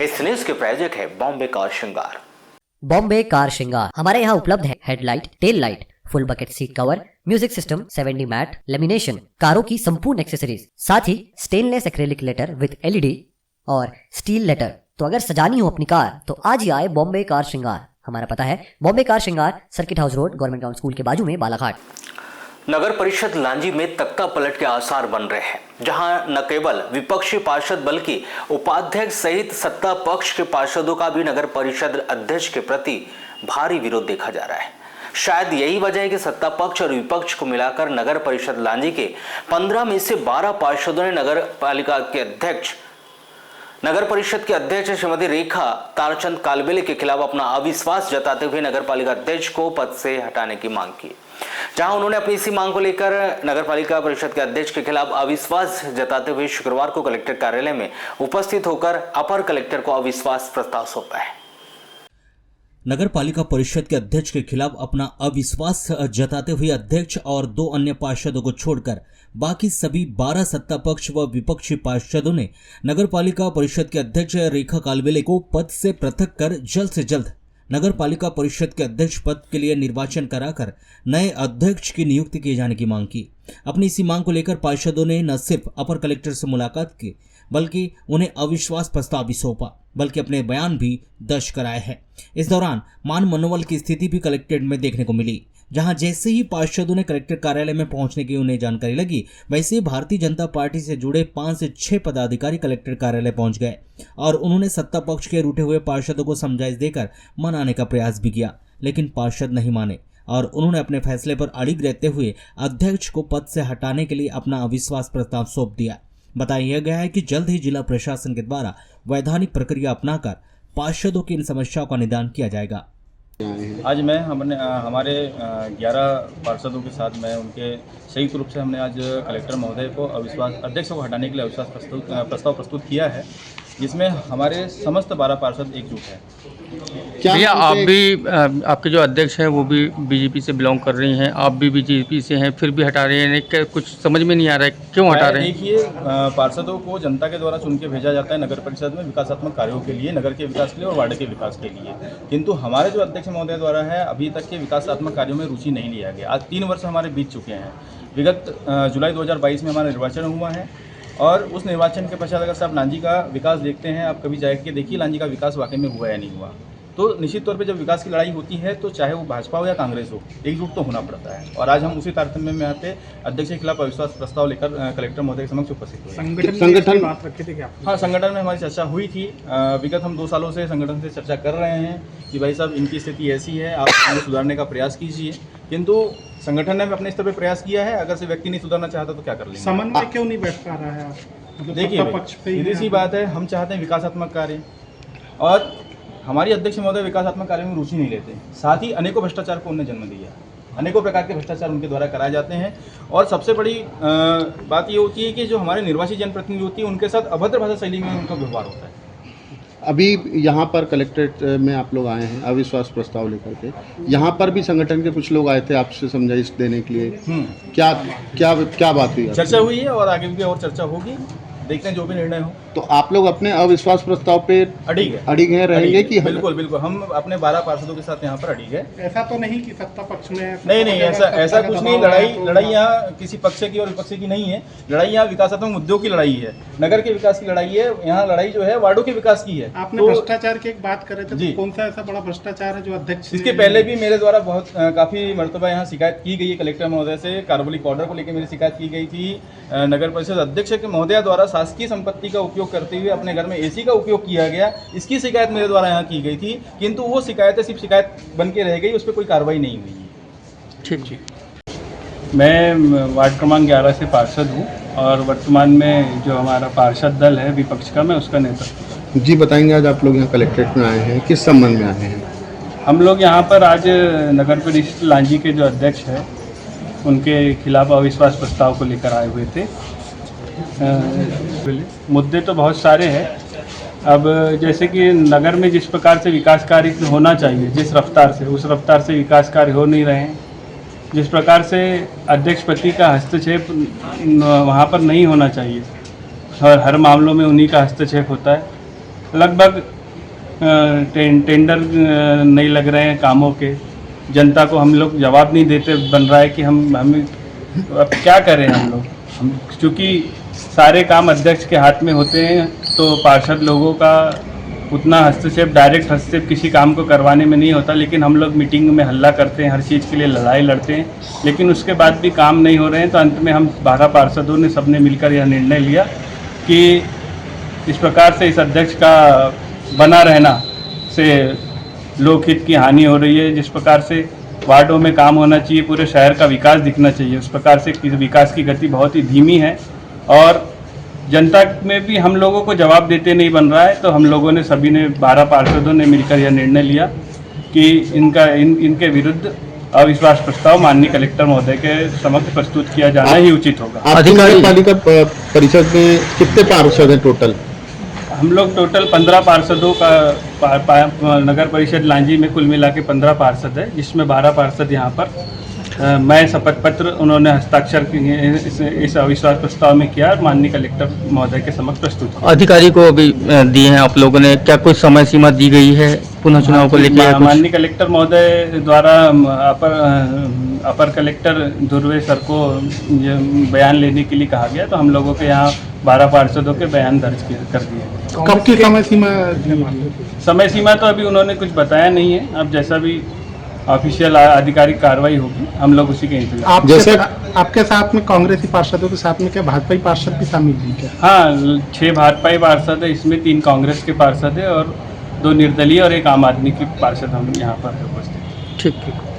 इस न्यूज के प्रायोजक है बॉम्बे कार श्रृंगार। बॉम्बे कार श्रृंगार हमारे यहाँ उपलब्ध है headlight, tail light, full bucket seat cover, music system, 7D mat, lamination, कारों की संपूर्ण एक्सेसरीज, साथ ही stainless acrylic letter with LED और स्टील लेटर। तो अगर सजानी हो अपनी कार तो आज ही आए बॉम्बे कार श्रृंगार। हमारा पता है बॉम्बे कार श्रृंगार, circuit house road, government ground school के बाजू में, बालाघाट। नगर परिषद लांजी में तख्ता पलट के आसार बन रहे हैं, जहां न केवल विपक्षी पार्षद बल्कि उपाध्यक्ष सहित सत्ता पक्ष के पार्षदों का भी नगर परिषद अध्यक्ष के प्रति भारी विरोध देखा जा रहा है। शायद यही वजह है कि सत्ता पक्ष और विपक्ष को मिलाकर नगर परिषद लांजी के 15 में से 12 पार्षदों ने नगर परिषद के अध्यक्ष श्रीमती रेखा तारचंद कालबेले के खिलाफ अपना अविश्वास जताते हुए नगर पालिका अध्यक्ष को पद से हटाने की मांग की। जहां उन्होंने अपनी इसी मांग को लेकर नगर पालिका परिषद के अध्यक्ष के खिलाफ अविश्वास जताते हुए शुक्रवार को कलेक्टर कार्यालय में उपस्थित होकर अपर कलेक्टर को अविश्वास प्रस्ताव सौंपा है। नगर पालिका परिषद के अध्यक्ष के खिलाफ अपना अविश्वास जताते हुए अध्यक्ष और 2 अन्य पार्षदों को छोड़कर बाकी सभी 12 सत्ता पक्ष व विपक्षी पार्षदों ने नगर पालिका परिषद के अध्यक्ष रेखा कालबेले को पद से पृथक कर जल्द से जल्द नगर पालिका परिषद के अध्यक्ष पद के लिए निर्वाचन कराकर नए अध्यक्ष की नियुक्ति किए जाने की मांग की। अपनी इसी मांग को लेकर पार्षदों ने न सिर्फ अपर कलेक्टर से मुलाकात की बल्कि उन्हें अविश्वास प्रस्ताव भी सौंपा, बल्कि अपने बयान भी दर्ज कराए हैं। इस दौरान मान मनोबल की स्थिति भी कलेक्ट्रेट में देखने को मिली, जहां जैसे ही पार्षदों ने कलेक्टर कार्यालय में पहुंचने की उन्हें जानकारी लगी, वैसे ही भारतीय जनता पार्टी से जुड़े 5 से 6 पदाधिकारी कलेक्टर कार्यालय पहुंच गए और उन्होंने सत्ता पक्ष के रूठे हुए पार्षदों को समझाइश देकर मनाने का प्रयास भी किया, लेकिन पार्षद नहीं माने और उन्होंने अपने फैसले पर अड़िग रहते हुए अध्यक्ष को पद से हटाने के लिए अपना अविश्वास प्रस्ताव सौंप दिया। बताया गया है कि जल्द ही जिला प्रशासन के द्वारा वैधानिक प्रक्रिया अपनाकर पार्षदों की इन समस्याओं का निदान किया जाएगा। आज हमारे 11 पार्षदों के साथ में उनके संयुक्त रूप से हमने आज कलेक्टर महोदय को अविश्वास अध्यक्ष को हटाने के लिए अविश्वास प्रस्ताव प्रस्तुत किया है, जिसमें हमारे समस्त 12 पार्षद एकजुट हैं। भैया आप भी, आपके जो अध्यक्ष हैं वो भी बीजेपी से बिलोंग कर रही हैं, आप भी बीजेपी से हैं, फिर भी हटा रहे हैं, क्या कुछ समझ में नहीं आ रहा है क्यों हटा रहे हैं? देखिए, पार्षदों को जनता के द्वारा चुन के भेजा जाता है नगर परिषद में विकासात्मक कार्यों के लिए, नगर के विकास के लिए और वार्ड के विकास के लिए, किंतु हमारे जो अध्यक्ष महोदय द्वारा है अभी तक के विकासात्मक कार्यों में रुचि नहीं लिया गया। आज 3 वर्ष हमारे बीत चुके हैं। विगत जुलाई 2022 में हमारा निर्वाचन हुआ है और उस निर्वाचन के पश्चात अगर आप लांजी का विकास देखते हैं, आप कभी जाके देखिए लांजी का विकास वाकई में हुआ या नहीं हुआ। तो निश्चित तौर पे जब विकास की लड़ाई होती है तो चाहे वो भाजपा हो या कांग्रेस हो, एकजुट तो होना पड़ता है। और आज हम उसी तारतम्य में यहाँ पे अध्यक्ष के खिलाफ अविश्वास प्रस्ताव लेकर कलेक्टर महोदय के समक्ष उपस्थित हुए। संगठन बात रखे थे क्या? हाँ, संगठन में हमारी चर्चा हुई थी। विगत हम 2 सालों से संगठन से चर्चा कर रहे हैं कि भाई साहब इनकी स्थिति ऐसी है, आप इन्हें सुधारने का प्रयास कीजिए, किंतु संगठन ने अपने स्तर पर प्रयास किया है। अगर से व्यक्ति नहीं सुधारना चाहता तो क्या कर लेंगे? समन्वय क्यों नहीं बैठ पा रहा है? देखिए, सीधी सी बात है, हम चाहते हैं विकासात्मक कार्य और हमारी अध्यक्ष महोदय विकासात्मक कार्यों में रुचि नहीं लेते। साथ ही अनेकों भ्रष्टाचार को उन्हें जन्म दिया, अनेकों प्रकार के भ्रष्टाचार उनके द्वारा कराए जाते हैं। और सबसे बड़ी बात ये होती है कि जो हमारे निर्वाचित जनप्रतिनिधि होती है उनके साथ अभद्र भाषा शैली में उनका व्यवहार होता है। अभी यहाँ पर कलेक्ट्रेट में आप लोग आए हैं अविश्वास प्रस्ताव लेकर के, यहाँ पर भी संगठन के कुछ लोग आए थे आपसे समझाइश देने के लिए, क्या क्या क्या बात हुई? चर्चा हुई है और आगे भी और चर्चा होगी, देखते हैं जो भी निर्णय हो। तो आप लोग अपने अविश्वास प्रस्ताव पे अड़िग हैं रहेंगे कि? बिल्कुल बिल्कुल, हम अपने 12 पार्षदों के साथ यहाँ पर अड़िग है। ऐसा तो नहीं कि सत्ता पक्ष में नहीं, ऐसा कुछ नहीं। लड़ाई यहाँ किसी पक्ष की और विपक्ष की नहीं है। लड़ाई यहाँ विकासात्मक मुद्दों की लड़ाई है, नगर के विकास की लड़ाई है। यहाँ लड़ाई जो है वार्डों के विकास की है। आपने भ्रष्टाचार की एक बात करे थे, तो कौन सा ऐसा बड़ा भ्रष्टाचार है जो अध्यक्ष? इसके पहले भी मेरे द्वारा काफी मरतबा यहाँ शिकायत की गई है कलेक्टर महोदय से। कार्बोलिक ऑर्डर को लेकर मेरी शिकायत की गई थी। नगर परिषद अध्यक्ष के महोदय द्वारा शासकीय संपत्ति का उपयोग करते हुए अपने घर में AC का उपयोग किया गया, इसकी शिकायत मेरे द्वारा यहाँ की गई थी, किंतु वो शिकायतें सिर्फ शिकायत बन के रह गई, उस पर कोई कार्रवाई नहीं हुई है। ठीक। मैं वार्ड क्रमांक 11 से पार्षद हूँ और वर्तमान में जो हमारा पार्षद दल है विपक्ष का, मैं उसका नेता। जी बताएंगे, आज आप लोग यहाँ कलेक्ट्रेट में आए हैं, किस संबंध में आए हैं? हम लोग यहाँ पर आज नगर परिषद लांजी के जो अध्यक्ष हैं उनके खिलाफ अविश्वास प्रस्ताव को लेकर आए हुए थे। मुद्दे तो बहुत सारे हैं। अब जैसे कि नगर में जिस प्रकार से विकास कार्य होना चाहिए, जिस रफ्तार से, उस रफ्तार से विकास कार्य हो नहीं रहे हैं। जिस प्रकार से अध्यक्षपति का हस्तक्षेप वहाँ पर नहीं होना चाहिए और हर मामलों में उन्हीं का हस्तक्षेप होता है। लगभग टेंडर नहीं लग रहे हैं कामों के, जनता को हम लोग जवाब नहीं देते बन रहा है कि हम अब क्या करें हम चूँकि सारे काम अध्यक्ष के हाथ में होते हैं तो पार्षद लोगों का उतना हस्तक्षेप, डायरेक्ट हस्तक्षेप किसी काम को करवाने में नहीं होता, लेकिन हम लोग मीटिंग में हल्ला करते हैं, हर चीज़ के लिए लड़ाई लड़ते हैं, लेकिन उसके बाद भी काम नहीं हो रहे हैं। तो अंत में हम 12 पार्षदों ने सबने मिलकर यह निर्णय लिया कि इस प्रकार से इस अध्यक्ष का बना रहना से लोकहित की हानि हो रही है। जिस प्रकार से वार्डों में काम होना चाहिए, पूरे शहर का विकास दिखना चाहिए, उस प्रकार से विकास की गति बहुत ही धीमी है और जनता में भी हम लोगों को जवाब देते नहीं बन रहा है। तो हम लोगों ने सभी ने 12 पार्षदों ने मिलकर यह निर्णय लिया कि इनके विरुद्ध अविश्वास प्रस्ताव माननीय कलेक्टर महोदय के समक्ष प्रस्तुत किया जाना ही उचित होगा। आपकी नगरपालिका परिषद में कितने पार्षद हैं टोटल? हम लोग टोटल 15 पार्षदों का नगर परिषद लांजी में कुल मिला के 15 पार्षद है, जिसमें 12 पार्षद यहाँ पर मैं शपथ पत्र उन्होंने हस्ताक्षर इस अविश्वास प्रस्ताव में किया और माननीय कलेक्टर महोदय के समक्ष प्रस्तुत किया। अधिकारी को अभी दिए हैं आप लोगों ने, क्या कोई समय सीमा दी गई है पुनः चुनाव को लेकर? माननीय कलेक्टर महोदय द्वारा अपर कलेक्टर ध्रुवे सर को बयान लेने के लिए कहा गया, तो हम लोगों के यहाँ 12 पार्षदों के बयान दर्ज कर दिए। कब की समय सीमा? समय सीमा तो अभी उन्होंने कुछ बताया नहीं है, अब जैसा भी ऑफिशियल आधिकारिक कार्रवाई होगी हम लोग उसी के इंतजार। आपके साथ में कांग्रेसी पार्षदों के साथ में क्या भाजपाई पार्षद भी शामिल हैं क्या? हाँ, 6 भाजपाई पार्षद है, इसमें 3 कांग्रेस के पार्षद है और 2 निर्दलीय और 1 आम आदमी के पार्षद हम यहाँ पर उपस्थित। ठीक है।